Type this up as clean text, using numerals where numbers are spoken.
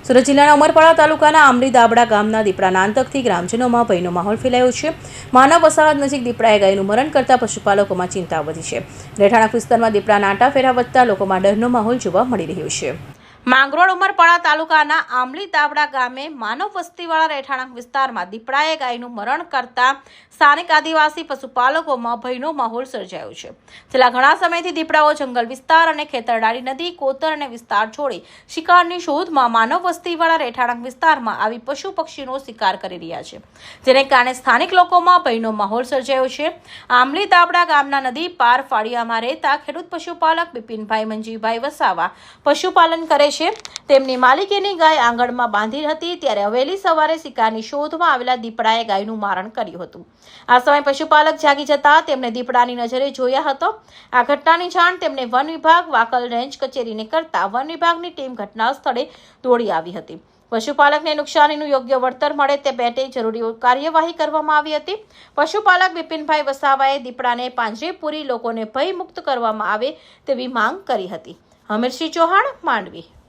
સુરત જિલ્લાના ઉમરપાડા તાલુકાના આંબલી દાબડા ગામના દીપડાના આતંકથી ગ્રામજનોમાં ભયનો માહોલ ફેલાયો છે. માનવ વસાહત નજીક દીપડાએ ગાયનું મરણ કરતા પશુપાલકોમાં ચિંતા વધી છે. રહેઠાણ વિસ્તારમાં દીપડાના આંટાફેરા વધતા લોકોમાં ડરનો માહોલ જોવા મળી રહ્યો છે. માંગરોળ ઉમરપાડા તાલુકાના આંબલી દાબડા ગામે માનવ વસ્તીવાળા રહેઠાણ વિસ્તારમાં દીપડાએ ગાયનું મરણ કરતા સ્થાનિક આદિવાસી પશુપાલકોમાં ભયનો માહોલ સર્જાયો છે. છેલ્લા ઘણા સમયથી દીપડાઓ જંગલ વિસ્તાર અને ખેતરડાળી નદી, કોતર અને વિસ્તાર છોડી શિકારની શોધમાં માનવ વસ્તીવાળા રહેઠાણ વિસ્તારમાં આવી પશુ પક્ષીનો શિકાર કરી રહ્યા છે, જેને કારણે સ્થાનિક લોકોમાં ભયનો માહોલ સર્જાયો છે. આંબલી દાબડા ગામના નદી પાર ફળિયામાં રહેતા ખેડૂત પશુપાલક બિપિનભાઈ મંજીભાઈ વસાવા પશુપાલન કરે છે. તેમની માલિકીની ગાય આંગણમાં બાંધી હતી ત્યારે વહેલી સવારે શિકારની શોધમાં આવેલા દીપડાએ ગાયનું મારણ કર્યું હતું. આ સમયે પશુપાલક જાગી જતા તેમને દીપડાની નજરે જોયા હતો. આ ઘટનાની જાણ તેમને વન વિભાગ વાકલ રેન્જ કચેરીને કરતા વન વિભાગની ટીમ ઘટના સ્થળે દોડી આવી હતી. પશુપાલકને નુકસાનીનું યોગ્ય વળતર મળે તે માટે જરૂરી કાર્યવાહી કરવામાં આવી હતી. પશુપાલક બિપિનભાઈ વસાવાએ દીપડાને પાંજરે પૂરી લોકોને ભયમુક્ત કરવામાં આવે તેવી માંગ કરી હતી. હમીરસિંહ ચૌહાણ, માંડવી.